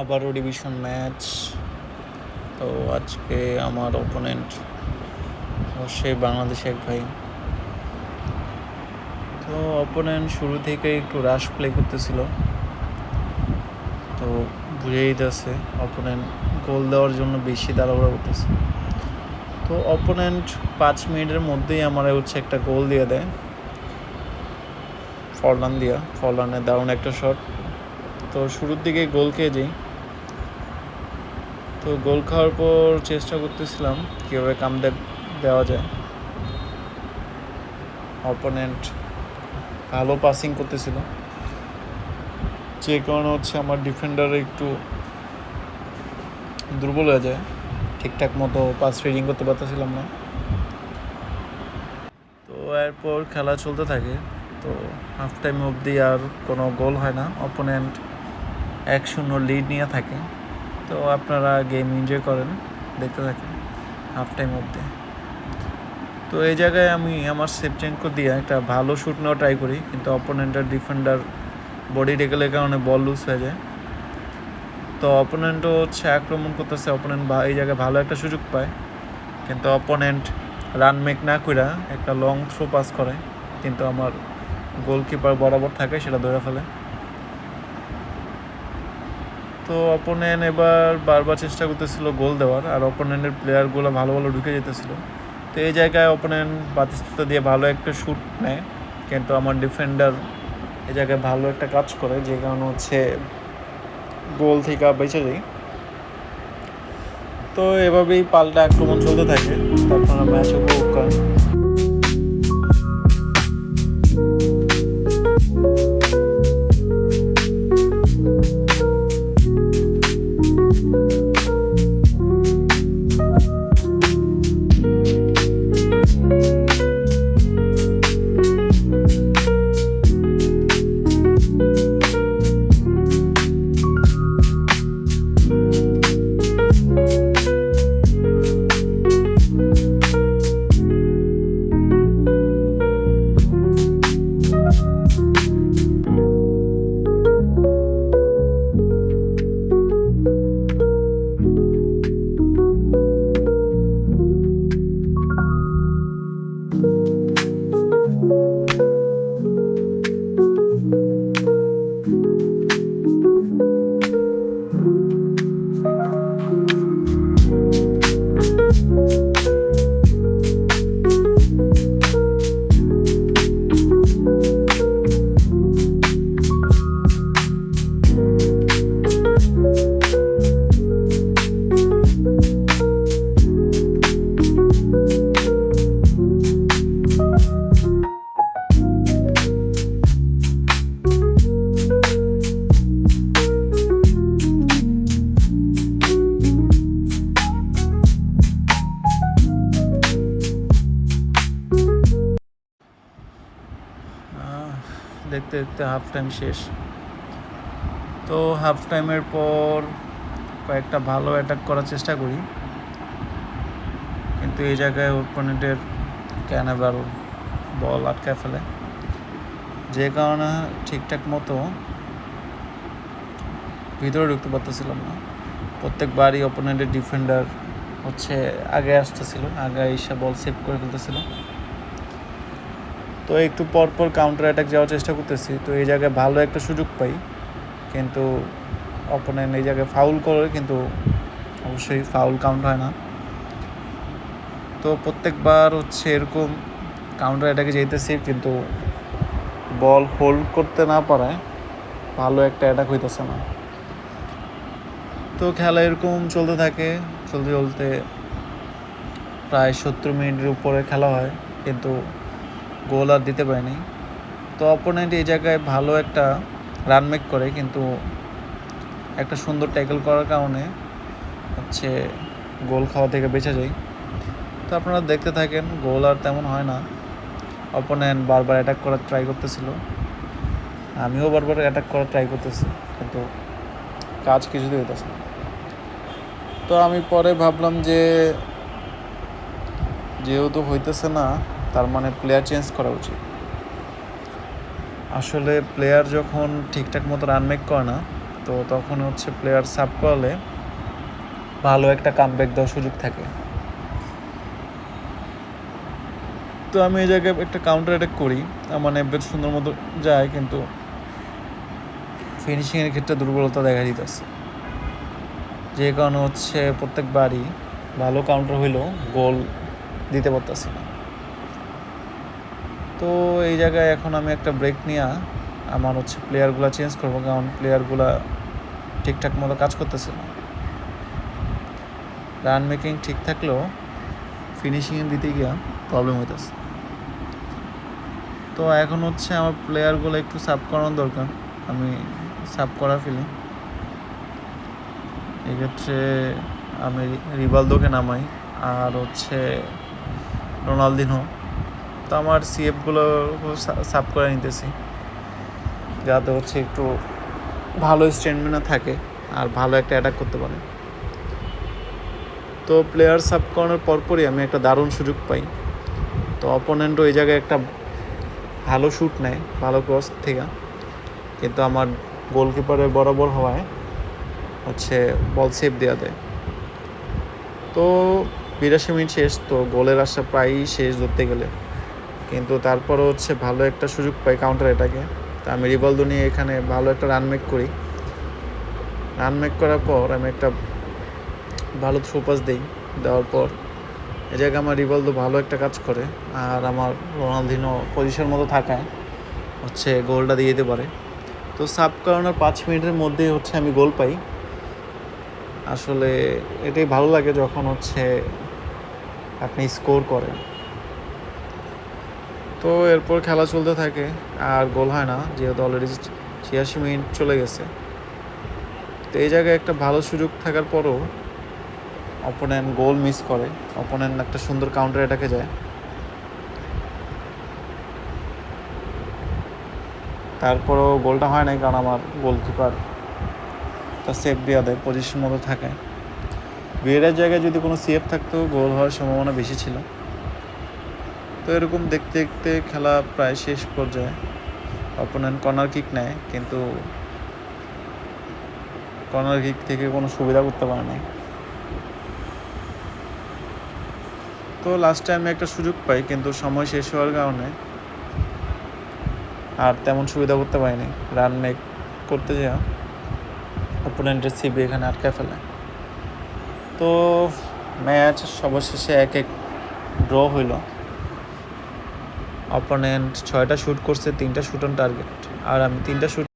আবারও division match. তো আজকে আমার অপোনেন্ট অবশ্যই বাংলাদেশে এক ভাই। তো অপোনেন্ট শুরু থেকে একটু রাশ প্লে করতেছিল, তো বুঝেই যাচ্ছে অপোনেন্ট গোল দেওয়ার জন্য বেশি তাড়াহুড়া করতেছে। তো অপোনেন্ট 5 মিনিটের মধ্যেই আমার একটা গোল দিয়ে দেয় ফরলানের দারুণ একটা শট। তো শুরুর দিকে গোল খেয়ে যাই। তো গোল খাওয়ার পর চেষ্টা করতেছিলাম কীভাবে কামব্যাক দেওয়া যায়। অপোনেন্ট ভালো পাসিং করতেছিল, যে কারণে আমার ডিফেন্ডার একটু দুর্বল হয়ে যায়, ঠিকঠাক মতো পাস রিডিং করতে পারতেছিলাম না। তো এরপর খেলা চলতে থাকে। তো হাফ টাইম অবধি আর কোনো গোল হয় না, অপোনেন্ট 1-0 লিড নিয়ে থাকে। তো আপনারা গেম এনজয় করেন, দেখতে থাকেন হাফ টাইম অবধি। তো এই জায়গায় আমি আমার সেভচেঙ্কো দিয়ে একটা ভালো শ্যুট নেওয়া ট্রাই করি, কিন্তু অপোনেন্টের ডিফেন্ডার বডি টেকেলের কারণে বল লুজ হয়ে যায়। তো অপোনেন্টও আক্রমণ করতেছে, অপোনেন্ট এই জায়গায় ভালো একটা সুযোগ পায়, কিন্তু অপোনেন্ট রান মেক না কইরা একটা লং থ্রো পাস করে, কিন্তু আমার গোলকিপার বরাবর থাকে, সেটা ধরে ফেলে। তো অপোনেন্ট এবার বারবার চেষ্টা করতেছিল গোল দেওয়ার, আর অপোনেন্টের প্লেয়ারগুলো ভালো ভালো ঢুকে যেতেছিল। তো এই জায়গায় অপোনেন্ট বাতিস্তুতা দিয়ে ভালো একটা শ্যুট নেয়, কিন্তু আমার ডিফেন্ডার এই জায়গায় ভালো একটা কাজ করে, যে কারণে গোল থেকে বেঁচে যায়। তো এভাবেই পাল্টা আক্রমণ চলতে থাকে। তো আপনারা ম্যাচ উপভোগ করেন। দেখতে দেখতে হাফ টাইম শেষ। তো হাফ টাইমের পর কয়েকটা ভালো অ্যাটাক করার চেষ্টা করি, কিন্তু এই জায়গায় অপোনেন্টের ক্যানাভার বল আটকায় ফেলে, যে কারণে ঠিকঠাক মতো ভিতরে ঢুকতে পারতেছিলাম না। প্রত্যেকবারই অপোনেন্টের ডিফেন্ডার আগে আসতেছিল, আগে এসে বল সেভ করে ফেলতেছিল। তো একটু পরপর কাউন্টার অ্যাটাক যাওয়ার চেষ্টা করতেছি। তো এই জায়গায় ভালো একটা সুযোগ পাই, কিন্তু অপোনেন্ট এই জায়গায় ফাউল করে, কিন্তু অবশ্যই ফাউল কাউন্ট হয় না। তো প্রত্যেকবার এরকম কাউন্টার অ্যাটাকে যেতেছি, কিন্তু বল হোল্ড করতে না পারায় ভালো একটা অ্যাটাক হইতেছে না। তো খেলা এরকম চলতে থাকে, চলতে চলতে প্রায় 70 মিনিটের উপরে খেলা হয়, কিন্তু গোল আর দিতে পারেনি। তো অপোনেন্ট এই জায়গায় ভালো একটা রান মেক করে, কিন্তু একটা সুন্দর ট্যাকল করার কারণে গোল খাওয়া থেকে বেঁচে যায়। তো আপনারা দেখতে থাকেন, গোল আর তেমন হয় না। অপোনেন্ট বারবার অ্যাটাক করার ট্রাই করতেছিল, আমিও বারবার অ্যাটাক করার ট্রাই করতেছি, কিন্তু কাজ কিছুতেই হইতেছে না। তো আমি পরে ভাবলাম যে যেহেতু হইতেছে না, তার মানে প্লেয়ার চেঞ্জ করা উচিত। আসলে প্লেয়ার যখন ঠিকঠাক মতো রান মেক করে না, তো তো তখন হচ্ছে প্লেয়ার সাব করলে ভালো একটা কামব্যাক দেওয়ার সুযোগ থাকে। তো আমি এই জায়গায় একটা কাউন্টার অ্যাটাক করি, আমার নেব্বেট সুন্দর মতো যায়, কিন্তু ফিনিশিংয়ের ক্ষেত্রে দুর্বলতা দেখা দিতেছে, যে কারণে হচ্ছে প্রত্যেকবারই ভালো কাউন্টার হইলেও গোল দিতে পারতেছি না। তো এই জায়গায় এখন আমি একটা ব্রেক নিয়ে আমার হচ্ছে প্লেয়ারগুলো চেঞ্জ করবো, কারণ প্লেয়ারগুলো ঠিকঠাক মতো কাজ করতেছে না। রান মেকিং ঠিক থাকলেও ফিনিশিংয়ে দিতে গিয়ে প্রবলেম হইতেছে। তো এখন হচ্ছে আমার প্লেয়ারগুলো একটু সাব করানো দরকার, আমি সাব করা ফেলি। এক্ষেত্রে আমি রিভালদোকে নামাই আর হচ্ছে রোনালদিনহো। তো আমার সিএফগুলো সাব করে নিতেছি, যাতে হচ্ছে একটু ভালো স্ট্যান্ডমিনা থাকে আর ভালো একটা অ্যাটাক করতে পারে। তো প্লেয়ার সাব করানোর পরপরই আমি একটা দারুণ সুযোগ পাই। তো অপোনেন্টও এই জায়গায় একটা ভালো শ্যুট নেয় ভালো ক্রস থেকে, কিন্তু আমার গোলকিপারের বরাবর হওয়ায় হচ্ছে বল সেভ দেওয়া দেয়। তো 82 মিনিট শেষ, তো গোলের আশা প্রায়ই শেষ ধরতে গেলে, কিন্তু তারপরও হচ্ছে ভালো একটা সুযোগ পাই কাউন্টার অ্যাটাকে। তা আমি রিভালদো নিয়ে এখানে ভালো একটা রান মেক করি। রান মেক করার পর আমি একটা ভালো থ্রো পাস দিই, দেওয়ার পর এই জায়গায় আমার রিভালদো ভালো একটা কাজ করে, আর আমার রোনালদিনহো পজিশন মতো থাকায় হচ্ছে গোলটা দিয়ে দিতে পারে। তো সাব করানোর 5 মিনিটের মধ্যেই হচ্ছে আমি গোল পাই। আসলে এটাই ভালো লাগে যখন হচ্ছে আপনি স্কোর করেন। তো এরপর খেলা চলতে থাকে আর গোল হয় না, যেহেতু অলরেডি 86 মিনিট চলে গেছে। তো এই জায়গায় একটা ভালো সুযোগ থাকার পরও অপোনেন্ট গোল মিস করে, অপোনেন্ট একটা সুন্দর কাউন্টার অ্যাটাকে যায়। তারপরও গোলটা হয় নাই, কারণ আমার গোলকিপার তা সেভ দেওয়া দেয়, পজিশন মতো থাকে। ভিএআর জায়গায় যদি কোনো সেভ থাকতো গোল হওয়ার সম্ভাবনা বেশি ছিল। তো এরকম দেখতে দেখতে খেলা প্রায় শেষ পর্যায়ে অপোনেন্ট কর্নার কিক নেয়, কিন্তু কর্নার কিক থেকে কোনো সুবিধা করতে পারে নাই। তো লাস্টে আমি একটা সুযোগ পাই, কিন্তু সময় শেষ হওয়ার কারণে আর তেমন সুবিধা করতে পারিনি। রান মেক করতে যাওয়া অপোনেন্টের সিবি এখানে আটকে ফেলে। তো ম্যাচ সর্বশেষে 1-1 ড্র হইল। অপোনেন্ট 6টা শ্যুট করছে, 3টা শ্যুট অন টার্গেট, আর আমি 3টা শ্যুট